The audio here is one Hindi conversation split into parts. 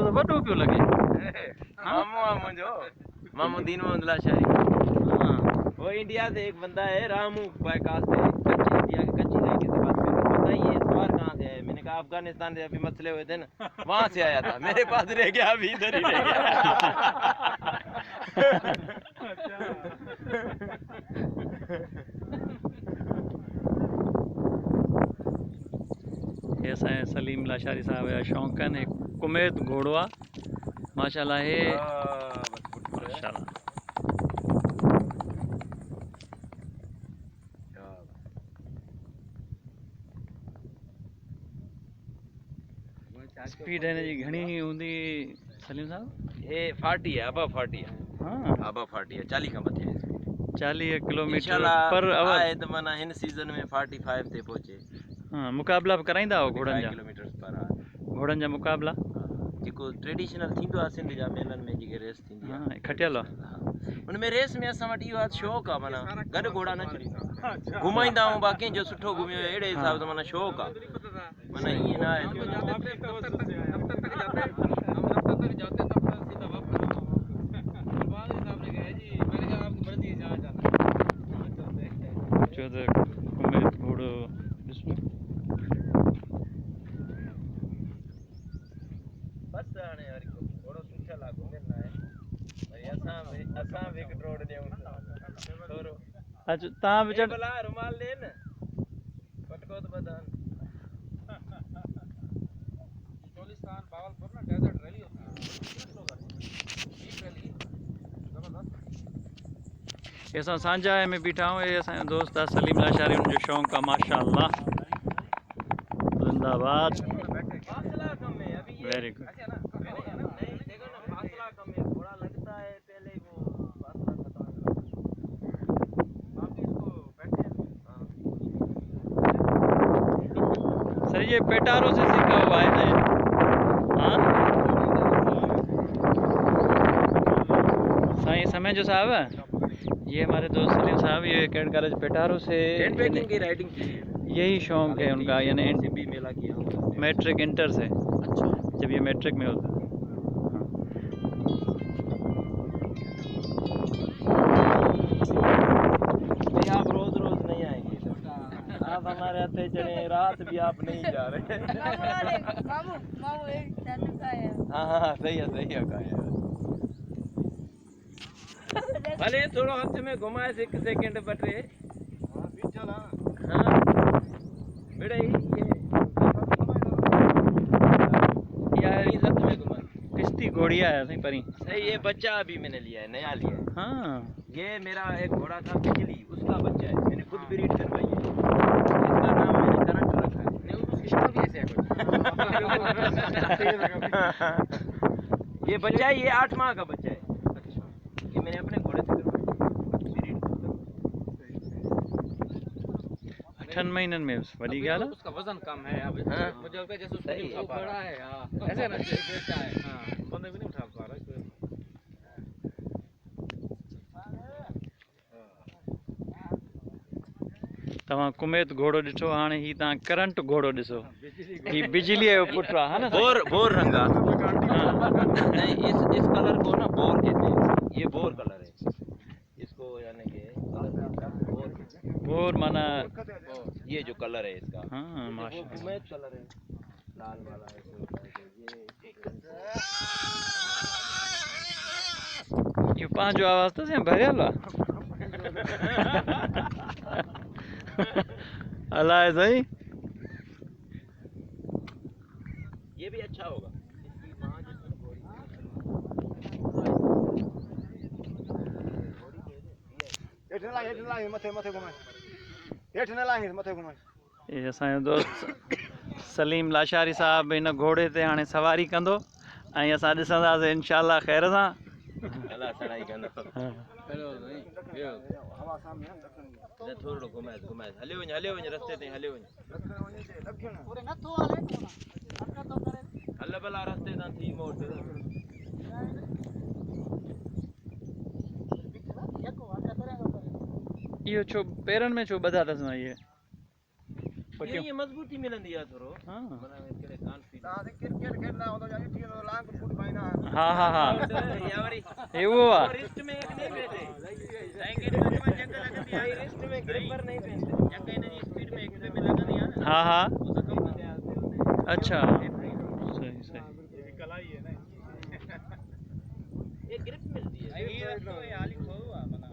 तो वॾो पियो लॻे। मामू आहे मुंहिंजो, मामू दीन मोहम्मद लाशारी। वो इंडिया से एक बंदा है रामू बाईकास से, कच्ची इंडिया की कच्ची लड़की से बात करके बताइए सवार कहाँ से है। मैंने कहा अफगानिस्तान से अभी मसले हुए थे ना, वहाँ से आया था, मेरे पास रह गया, अभी इधर ही रह गया। ये असांजे सलीम लाशारी साहब जा शौक़ आहिनि। कुमैत घोड़ो आहे माशाल्लाह। हे माशाल्लाह स्पीड हिन जी घणी हूंदी सलीम साहब? ये 40 है, अबा 40 है। हाँ अबा 40 है, 40 का मथे है। 40 किलोमीटर इंशाल्लाह पर आवर आए तो माना हिन सीजन में 45 ते पहुचे। हाँ मुक़ाबला बि कराईंदा हो घोड़नि जा? किलोमीटर पर आवर घोड़नि जा मुक़ाबला जेको ट्रेडिशनल थींदो आहे सिंध जा मेलनि में, जेके रेस थींदी आहे। हाँ खटियल आहे। उनमें रेस में असां वटि इहो शौक़ु आहे, माना गॾु घोड़ा न चढ़ींदा, घुमाईंदा आहियूं बाक़ी जो सुठो घुमियो अहिड़े हिसाब सां, माना शौक़ु आहे, माना ईअं न आहे। कुमैत घोड़ो ॾिसो बस हाणे हर घोड़ो सुठल आहे, घुमियल न आहे, वरी असां बि हिकु रोड ॾियूं थोरो। अच्छा तव्हां बि चढ़ भला रुमाल ॾे न, पटको त बदन। चोलिस्तान बावलपुर ना डेजर्ट रैली होती है, ये असां सांझा में बीठा हूँ। ये असांजो दोस्त आहे सलीम लाशारी, उनजो शौक़ु आहे माशाल्लाह। जिंदाबाद, वेरी गुड। सर ये पेटारो से सीखा हुआ है ना? हाँ साईं समय जो साहब है, ये हमारे दोस्त सलीम साहब, ये कैडेट कॉलेज पेटारो से की राइडिंग की है। यही शौक़ है उनका, यानी भी मेला किया मैट्रिक इंटर से। अच्छा, जब ये मैट्रिक में होता भाई आप रोज रोज नहीं आएंगे, आप हमारे हाथ चढ़े, रात भी आप नहीं जा रहे। मामू मामू एक चाचू का है। हाँ सही है का है। भले थोड़ा हथ में घुमाए से 1 सेकंड बटे। हाँ बेटा ये हाथ में घुमा किश्ती घोड़िया है सही परी। सही, ये बच्चा अभी मैंने लिया है, नया लिया है। हाँ ये मेरा एक घोड़ा था बिजली, उसका बच्चा है, मैंने खुद ब्रीड करवाई है। इसका नाम मैंने करंट रखा है। नहीं उसको इसका भी ऐसे है। ये बच्चा है, ये 8 माह का बच्चा है। ये मैंने अपने घोड़े से करवाई ब्रीड। 8 महीनन में वही गया ना। उसका वजन कम है अब। हाँ। मुझे लगता है जैसे उसको सही नहीं है। उठा पा रहा है। हाँ ऐसे ना बेटा है। हाँ बंदे भी नहीं उठा पा रहा है। तव्हां कुमैत घोड़ो ॾिठो, हाणे ही तव्हां करंट घोड़ो ॾिसो। ही बिजलीअ जो पुटु आहे, है ना? बोर रंगा। हाँ। नहीं इस कलर को ना बोर कहते हैं। ये बोर कलर है इसको, यानी कि बोर माना ये जो कलर है इसका। हाँ माशाल्लाह कुमैत कलर है, लाल वाला ऐसे होता है। ये पंहिंजो आवाज़ तो से भरियल आहे। अलाए सही। ये भी अच्छा होगा। इसकी माँ जिसमें घोड़ी ये असांजो दोस्त सलीम लाशारी साहब इन घोड़े ते हाणे सवारी कंदो ऐं असां ॾिसंदासीं इंशाल्लाह ख़ैर सां। अल्लाह सड़ाई कंदो। हाँ। थोरो घुमाए हलियो वञ रस्ते ते हलियो वञ। हल भला रस्ते तां थी मोट। इहो छो पेरनि में छो ॿधा अथसि? इहे क्यों ये मजबूती मिलंदी है थोरो हाँ मना केड़े कॉन्फिडेंस क्रिकेट खेलना होता जानी ठीक है लांग फुट पाइना हाँ हाँ हाँ यावरी एवो आ रिस्ट में एक नहीं पहनते रैकेट में जब जंग लगती है रिस्ट में ग्रिपर नहीं पहनते जंग इन जी स्पीड में एक पे लगनी है ना हाँ हाँ वो जख्म करते आते होते अच्छा सही सही ये कला ही है ना ये ग्रिप मिलती है ये रस्तो ये हाली खोवा मना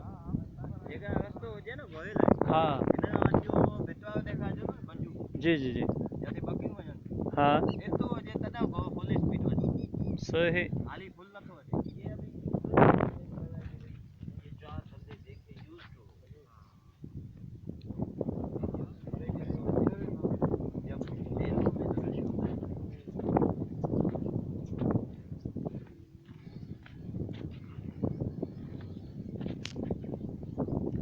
जेका रस्तो हो जे ना गोयल हाँ इन जो बेटवा देखा जो ना मंजू जी जी जी जते बकिंग वजन हाँ एतो जे तदा फुल स्पीड वजन सही हाली फुल न थो ये अभी ये चार बंदे देख के यूज टू जब तेल में रश होता है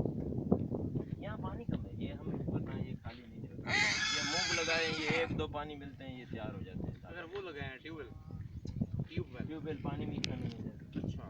यहाँ पानी कम है ये हमें पता है ये खाली नहीं रहता ये मूंग लगाए ये एक दो पानी मिलते हैं ये तैयार हो जाते हैं अगर वो लगाए हैं ट्यूबवेल ट्यूबवेल पानी मिक्स नहीं है अच्छा